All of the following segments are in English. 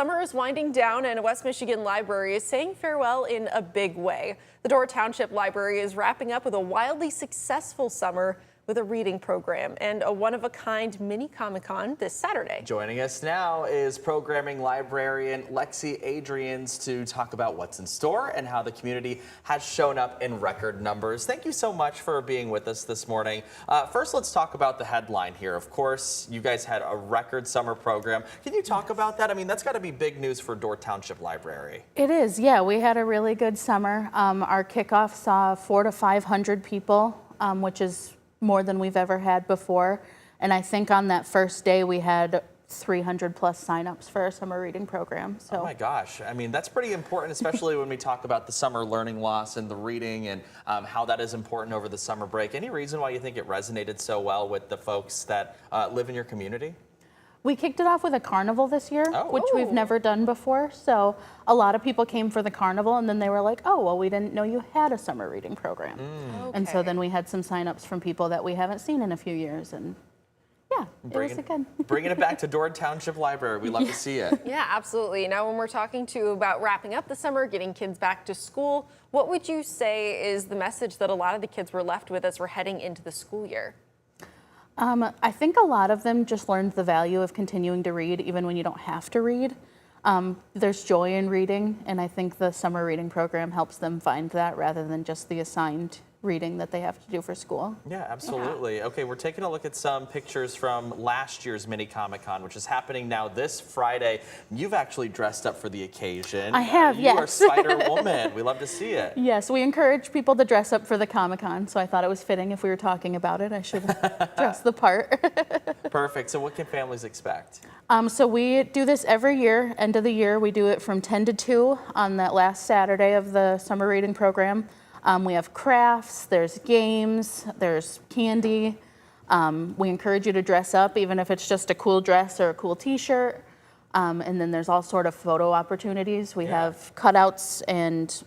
Summer is winding down and West Michigan Library is saying farewell in a big way. The Dorr Township Library is wrapping up with a wildly successful summer with a reading program and a one-of-a-kind mini Comic-Con this Saturday. Joining us now is programming librarian Lexi Adrians to talk about what's in store and how the community has shown up in record numbers. Thank you so much for being with us this morning. First, let's talk about the headline here. Of course, you guys had a record summer program. Can you talk about that? I mean, that's got to be big news for Dorr Township Library. It is, yeah. We had a really good summer. Our kickoff saw 400 to 500 people, which is more than we've ever had before. And I think on that first day we had 300 plus signups for our summer reading program. So. Oh my gosh, I mean, that's pretty important, especially when we talk about the summer learning loss and the reading and how that is important over the summer break. Any reason why you think it resonated so well with the folks that live in your community? We kicked it off with a carnival this year, which we've never done before. So a lot of people came for the carnival and then they were like, oh, well, we didn't know you had a summer reading program. Okay. And so then we had some signups from people that we haven't seen in a few years. And yeah, it was good. Bringing it back to Dorr Township Library. We love to see it. Yeah, absolutely. Now, when we're talking to you about wrapping up the summer, getting kids back to school, what would you say is the message that a lot of the kids were left with as we're heading into the school year? I think a lot of them just learned the value of continuing to read even when you don't have to read. There's joy in reading, and I think the summer reading program helps them find that rather than just the assigned reading that they have to do for school. Yeah, absolutely. Yeah. Okay, we're taking a look at some pictures from last year's mini Comic-Con, which is happening now this Friday. You've actually dressed up for the occasion. I have, yes. You are Spider-Woman. We love to see it. Yes, we encourage people to dress up for the Comic-Con, so I thought it was fitting if we were talking about it. I should dress the part. Perfect. So what can families expect? So we do this every year, end of the year. We do it from 10 to 2 on that last Saturday of the summer reading program. We have crafts, there's games, there's candy. We encourage you to dress up, even if it's just a cool dress or a cool t-shirt. And then there's all sort of photo opportunities. We have cutouts and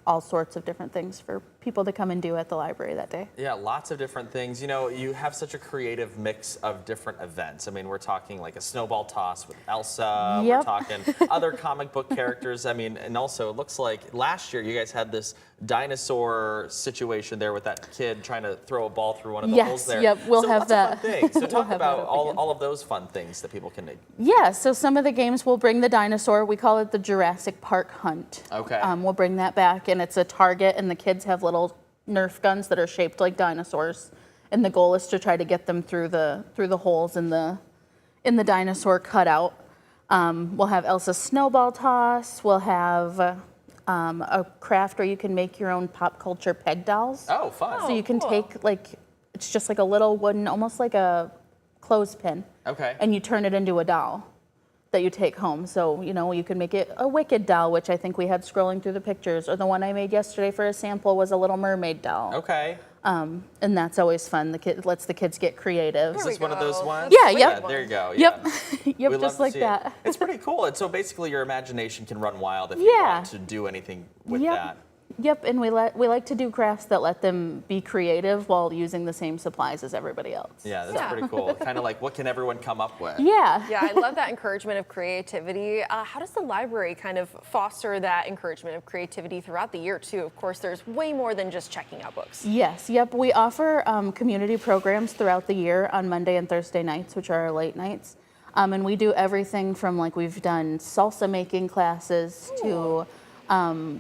all sorts of different things for people to come and do at the library that day. Yeah, lots of different things. You know, you have such a creative mix of different events. I mean, we're talking like a snowball toss with Elsa. Yep. We're talking other comic book characters. I mean, and also it looks like last year you guys had this dinosaur situation there with that kid trying to throw a ball through one of the holes there. Yep, we'll so have lots that. Of fun things. So talk We'll about all of those fun things that people can do. Yeah, so some of the games will bring the dinosaur. We call it the Jurassic Park Hunt. Okay. We'll bring that back, and it's a target, and the kids have little Nerf guns that are shaped like dinosaurs, and the goal is to try to get them through the holes in the dinosaur cutout. We'll have Elsa's snowball toss. We'll have a craft where you can make your own pop culture peg dolls. Oh, fun! So you can take it's just like a little wooden, almost like a clothespin. Okay. And you turn it into a doll that you take home. So, you know, you can make it a Wicked doll, which I think we had scrolling through the pictures, or the one I made yesterday for a sample was a Little Mermaid doll. Okay. And that's always fun. It lets the kids get creative. Is this one of those ones? Yeah, yep. Yeah, there you go. Yeah. Yep, yep, just like that. It's pretty cool. And so basically your imagination can run wild if you want to do anything with that. Yep, and we like to do crafts that let them be creative while using the same supplies as everybody else. Yeah, that's pretty cool. Kind of like, what can everyone come up with? Yeah. Yeah, I love that encouragement of creativity. How does the library kind of foster that encouragement of creativity throughout the year, too? Of course, there's way more than just checking out books. Yes, yep. We offer community programs throughout the year on Monday and Thursday nights, which are our late nights. And we do everything from, like, we've done salsa making classes to...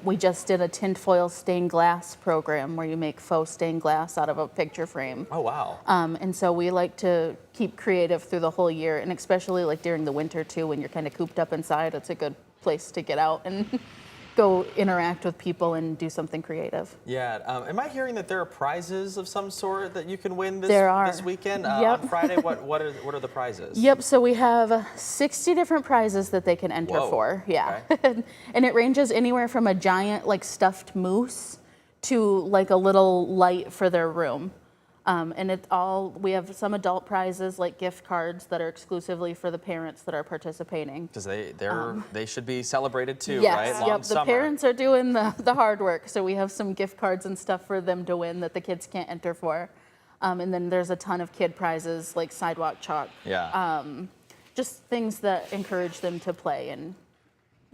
we just did a tinfoil stained glass program where you make faux stained glass out of a picture frame. Oh, wow. And so we like to keep creative through the whole year, and especially like during the winter too, when you're kind of cooped up inside, it's a good place to get out and go interact with people and do something creative. Yeah. Am I hearing that there are prizes of some sort that you can win this weekend? Yep. On Friday, what are the prizes? Yep. So we have 60 different prizes that they can enter for. Yeah. Okay. And it ranges anywhere from a giant like stuffed moose to like a little light for their room. And we have some adult prizes like gift cards that are exclusively for the parents that are participating. Because they should be celebrated too, yes, right? Long yep, the parents are doing the hard work. So we have some gift cards and stuff for them to win that the kids can't enter for. And then there's a ton of kid prizes like sidewalk chalk. Yeah. just things that encourage them to play and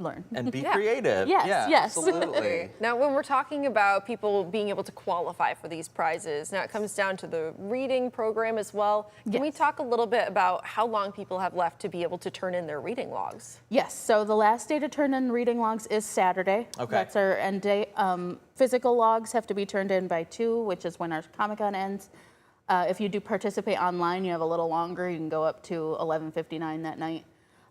learn. And be creative. Yes, yeah, yes. absolutely. Now, when we're talking about people being able to qualify for these prizes, now it comes down to the reading program as well. Can we Yes. talk a little bit about how long people have left to be able to turn in their reading logs? Yes, so the last day to turn in reading logs is Saturday. Okay. That's our end date. Physical logs have to be turned in by 2, which is when our Comic-Con ends. If you do participate online, you have a little longer. You can go up to 11:59 that night.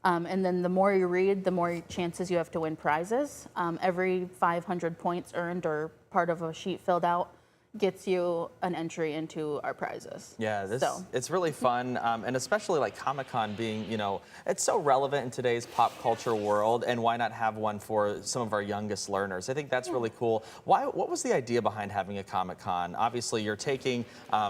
And then the more you read, the more chances you have to win prizes. Every 500 points earned or part of a sheet filled out gets you an entry into our prizes. Yeah, So. it's really fun, and especially like Comic-Con being, it's so relevant in today's pop culture world, and why not have one for some of our youngest learners? I think that's really cool. What was the idea behind having a Comic-Con? Obviously, you're taking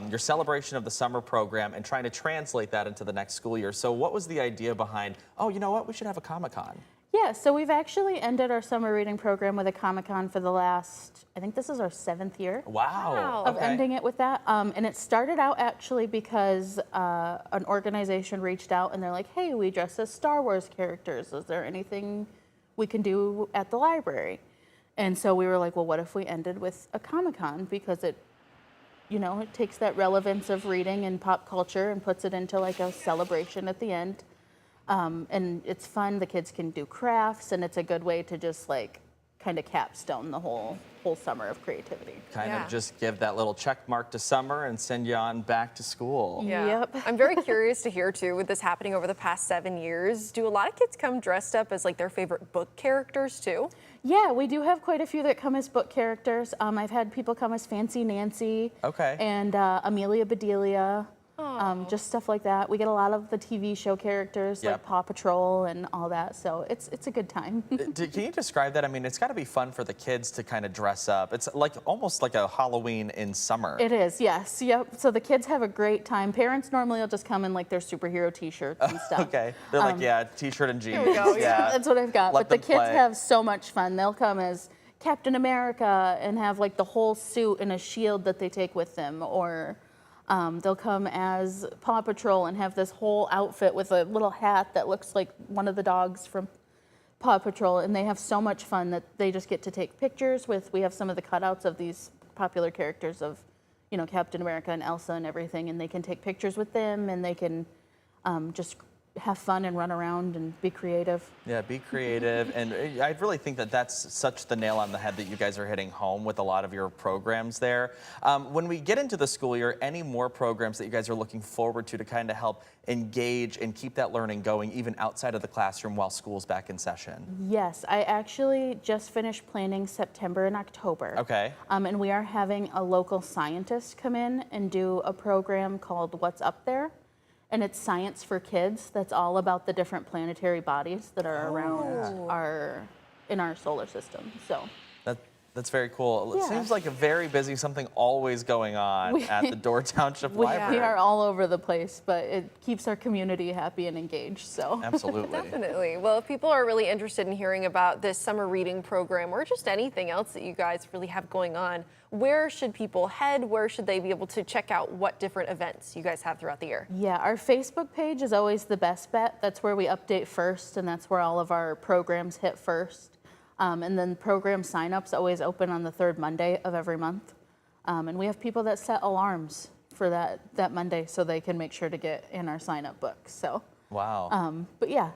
your celebration of the summer program and trying to translate that into the next school year. So what was the idea behind, oh, you know what, we should have a Comic-Con? Yeah, so we've actually ended our summer reading program with a Comic-Con for the last, I think this is our 7th year. Wow. Of Okay. ending it with that. And it started out actually because an organization reached out and they're like, hey, we dress as Star Wars characters. Is there anything we can do at the library? And so we were like, well, what if we ended with a Comic-Con? Because it takes that relevance of reading and pop culture and puts it into like a celebration at the end. And it's fun. The kids can do crafts, and it's a good way to just like kind of capstone the whole summer of creativity. Kind Yeah. of just give that little check mark to summer and send you on back to school. Yep. I'm very curious to hear too, with this happening over the past 7 years, do a lot of kids come dressed up as like their favorite book characters too? Yeah, we do have quite a few that come as book characters. I've had people come as Fancy Nancy. Okay. And Amelia Bedelia. Just stuff like that. We get a lot of the TV show characters Yep. like Paw Patrol and all that. So it's a good time. Can you describe that? I mean, it's got to be fun for the kids to kind of dress up. It's like almost like a Halloween in summer. It is, yes. Yep. So the kids have a great time. Parents normally will just come in like their superhero T-shirts and stuff. Okay. They're like, yeah, t-shirt and jeans. we go, yeah. That's what I've got. Let But the them kids play. have so much fun. They'll come as Captain America and have like the whole suit and a shield that they take with them, or they'll come as Paw Patrol and have this whole outfit with a little hat that looks like one of the dogs from Paw Patrol, and they have so much fun that they just get to take pictures with. We have some of the cutouts of these popular characters of, Captain America and Elsa and everything, and they can take pictures with them, and they can just have fun and run around and be creative. Yeah, be creative. And I really think that that's such the nail on the head that you guys are hitting home with a lot of your programs there. When we get into the school year, any more programs that you guys are looking forward to kind of help engage and keep that learning going even outside of the classroom while school's back in session? Yes, I actually just finished planning September and October. Okay. And we are having a local scientist come in and do a program called What's Up There? And it's science for kids that's all about the different planetary bodies that are around in our solar system. So That's very cool. It Yeah. seems like a very busy, something always going on at the Dorr Township Library. we are all over the place, but it keeps our community happy and engaged. So Absolutely. Definitely. Well, if people are really interested in hearing about this summer reading program or just anything else that you guys really have going on, where should people head? Where should they be able to check out what different events you guys have throughout the year? yeah, our Facebook page is always the best bet. That's where we update first, and that's where all of our programs hit first. And then program signups always open on the 3rd Monday of every month. And we have people that set alarms for that Monday so they can make sure to get in our sign up book. So, Wow. but yeah,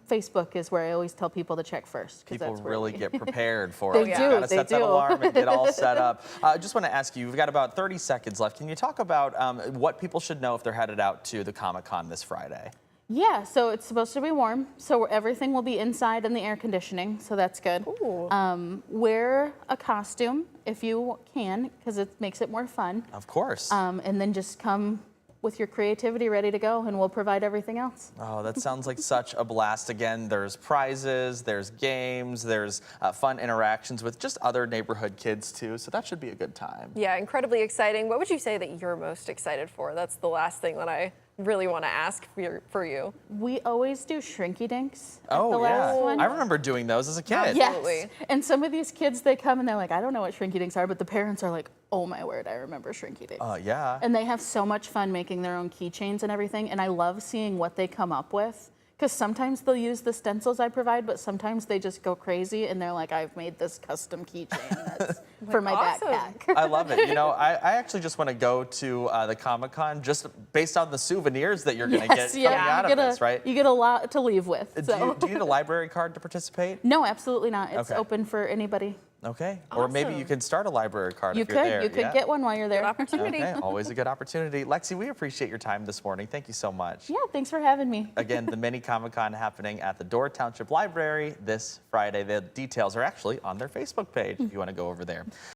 Facebook is where I always tell people to check first. People that's where really we- get prepared for They it. do, You gotta they set that do. alarm and get all set up. I just want to ask you, we've got about 30 seconds left. Can you talk about what people should know if they're headed out to the Comic-Con this Friday? Yeah, so it's supposed to be warm. So everything will be inside in the air conditioning. So that's good. Wear a costume if you can, because it makes it more fun. Of course. And then just come with your creativity ready to go, and we'll provide everything else. Oh, that sounds like such a blast. Again, there's prizes, there's games, there's fun interactions with just other neighborhood kids too. So that should be a good time. Yeah, incredibly exciting. What would you say that you're most excited for? That's the last thing that I really want to ask for you. We always do Shrinky Dinks at Oh, the yeah. last one. I remember doing those as a kid. Yeah. Yes. Absolutely. And some of these kids, they come and they're like, I don't know what Shrinky Dinks are, but the parents are like, oh my word, I remember Shrinky Dinks. Yeah. And they have so much fun making their own keychains and everything. And I love seeing what they come up with, Because sometimes they'll use the stencils I provide, but sometimes they just go crazy and they're like, I've made this custom keychain that's for my awesome. backpack. I love it. You know, I actually just want to go to the Comic-Con just based on the souvenirs that you're going to get coming out of this, right? You get a lot to leave with. So. Do you need a library card to participate? No, absolutely not. It's Okay. open for anybody. Okay. Or maybe you Awesome. can start a library card You if you're there. could get one while you're there. Good opportunity. Okay, always a good opportunity. Lexi, we appreciate your time this morning. Thank you so much. Yeah, thanks for having me. Again, the mini Comic-Con happening at the Dorr Township Library this Friday. The details are actually on their Facebook page if you want to go over there.